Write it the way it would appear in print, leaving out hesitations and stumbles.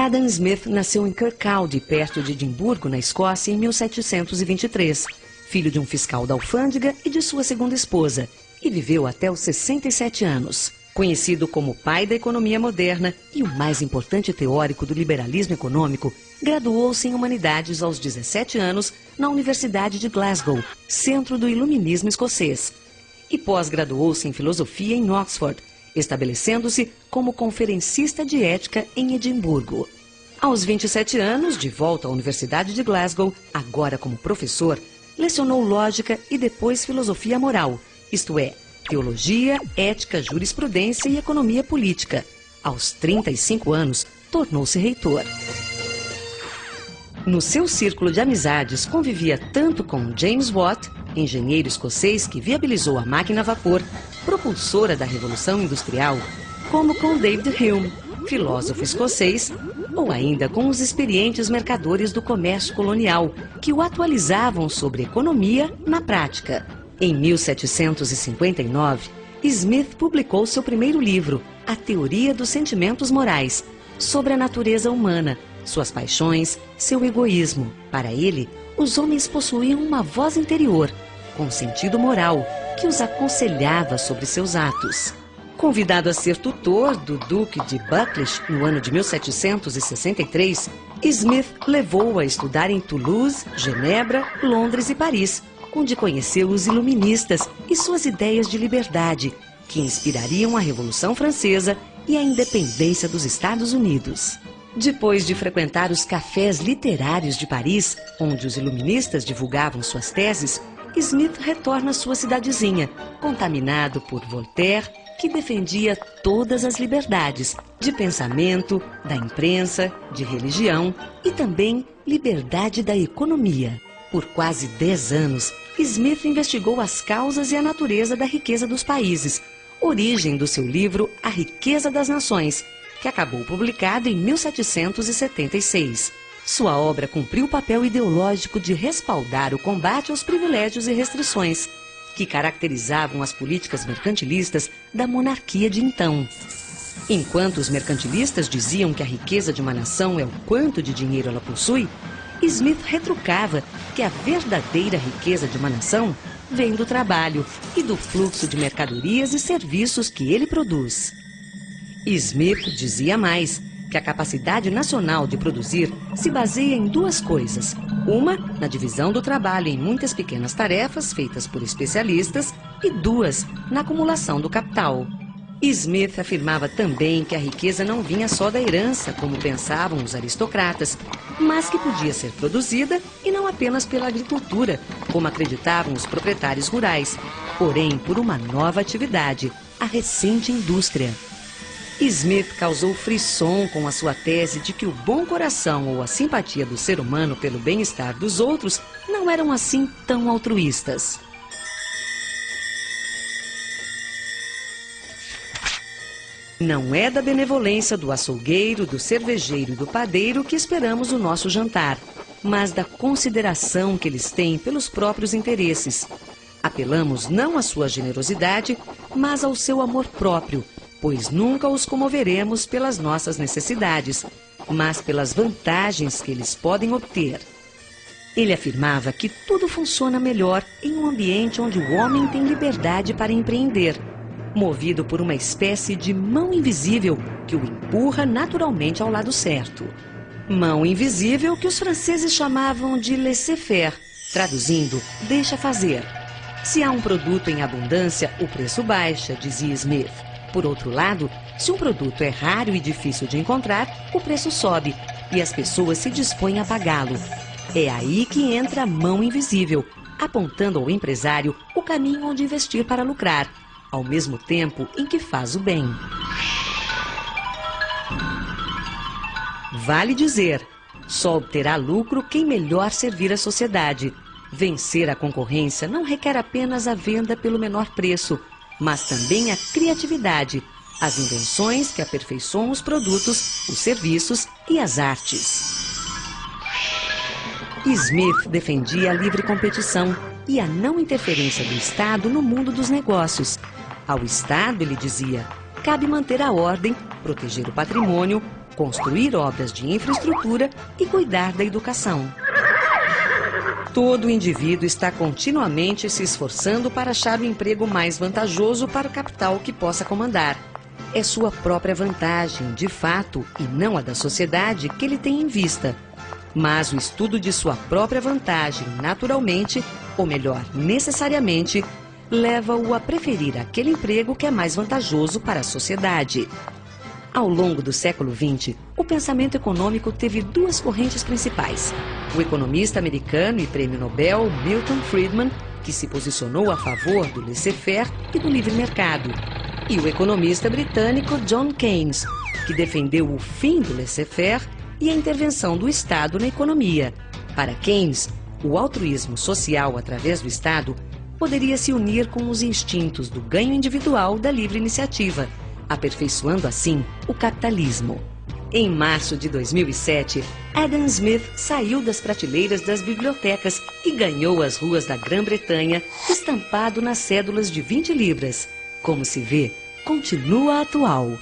Adam Smith nasceu em Kirkcaldy, perto de Edimburgo, na Escócia, em 1723, filho de um fiscal da alfândega e de sua segunda esposa, e viveu até os 67 anos. Conhecido como pai da economia moderna e o mais importante teórico do liberalismo econômico, graduou-se em Humanidades aos 17 anos na Universidade de Glasgow, centro do iluminismo escocês, e pós-graduou-se em Filosofia em Oxford, estabelecendo-se como conferencista de ética em Edimburgo. Aos 27 anos, de volta à Universidade de Glasgow, agora como professor, lecionou lógica e depois filosofia moral, isto é, teologia, ética, jurisprudência e economia política. Aos 35 anos, tornou-se reitor. No seu círculo de amizades, convivia tanto com James Watt, engenheiro escocês que viabilizou a máquina a vapor, propulsora da Revolução Industrial, como com David Hume, filósofo escocês, ou ainda com os experientes mercadores do comércio colonial, que o atualizavam sobre economia na prática. Em 1759, Smith publicou seu primeiro livro, A Teoria dos Sentimentos Morais, sobre a natureza humana, suas paixões, seu egoísmo. Para ele, os homens possuíam uma voz interior, com sentido moral, que os aconselhava sobre seus atos. Convidado a ser tutor do Duque de Buccleuch no ano de 1763, Smith levou-o a estudar em Toulouse, Genebra, Londres e Paris, onde conheceu os iluministas e suas ideias de liberdade, que inspirariam a Revolução Francesa e a independência dos Estados Unidos. Depois de frequentar os cafés literários de Paris, onde os iluministas divulgavam suas teses, Smith retorna à sua cidadezinha, contaminado por Voltaire, que defendia todas as liberdades, de pensamento, da imprensa, de religião e também liberdade da economia. Por quase 10 anos, Smith investigou as causas e a natureza da riqueza dos países, origem do seu livro A Riqueza das Nações, que acabou publicado em 1776. Sua obra cumpriu o papel ideológico de respaldar o combate aos privilégios e restrições, que caracterizavam as políticas mercantilistas da monarquia de então. Enquanto os mercantilistas diziam que a riqueza de uma nação é o quanto de dinheiro ela possui, Smith retrucava que a verdadeira riqueza de uma nação vem do trabalho e do fluxo de mercadorias e serviços que ele produz. Smith dizia mais, que a capacidade nacional de produzir se baseia em duas coisas. Uma, na divisão do trabalho em muitas pequenas tarefas feitas por especialistas, e duas, na acumulação do capital. Smith afirmava também que a riqueza não vinha só da herança, como pensavam os aristocratas, mas que podia ser produzida e não apenas pela agricultura, como acreditavam os proprietários rurais, porém por uma nova atividade, a recente indústria. Smith causou frisson com a sua tese de que o bom coração ou a simpatia do ser humano pelo bem-estar dos outros não eram assim tão altruístas. Não é da benevolência do açougueiro, do cervejeiro e do padeiro que esperamos o nosso jantar, mas da consideração que eles têm pelos próprios interesses. Apelamos não à sua generosidade, mas ao seu amor próprio, pois nunca os comoveremos pelas nossas necessidades, mas pelas vantagens que eles podem obter. Ele afirmava que tudo funciona melhor em um ambiente onde o homem tem liberdade para empreender, movido por uma espécie de mão invisível que o empurra naturalmente ao lado certo. Mão invisível que os franceses chamavam de laissez-faire, traduzindo, deixa fazer. Se há um produto em abundância, o preço baixa, dizia Smith. Por outro lado, se um produto é raro e difícil de encontrar, o preço sobe e as pessoas se dispõem a pagá-lo. É aí que entra a mão invisível, apontando ao empresário o caminho onde investir para lucrar, ao mesmo tempo em que faz o bem. Vale dizer, só obterá lucro quem melhor servir a sociedade. Vencer a concorrência não requer apenas a venda pelo menor preço, mas também a criatividade, as invenções que aperfeiçoam os produtos, os serviços e as artes. Smith defendia a livre competição e a não interferência do Estado no mundo dos negócios. Ao Estado, ele dizia, cabe manter a ordem, proteger o patrimônio, construir obras de infraestrutura e cuidar da educação. Todo indivíduo está continuamente se esforçando para achar o emprego mais vantajoso para o capital que possa comandar. É sua própria vantagem, de fato, e não a da sociedade que ele tem em vista. Mas o estudo de sua própria vantagem, naturalmente, ou melhor, necessariamente, leva-o a preferir aquele emprego que é mais vantajoso para a sociedade. Ao longo do século XX, o pensamento econômico teve duas correntes principais. O economista americano e prêmio Nobel Milton Friedman, que se posicionou a favor do laissez-faire e do livre mercado, e o economista britânico John Keynes, que defendeu o fim do laissez-faire e a intervenção do Estado na economia. Para Keynes, o altruísmo social através do Estado poderia se unir com os instintos do ganho individual da livre iniciativa, aperfeiçoando assim o capitalismo. Em março de 2007, Adam Smith saiu das prateleiras das bibliotecas e ganhou as ruas da Grã-Bretanha estampado nas cédulas de 20 libras. Como se vê, continua atual.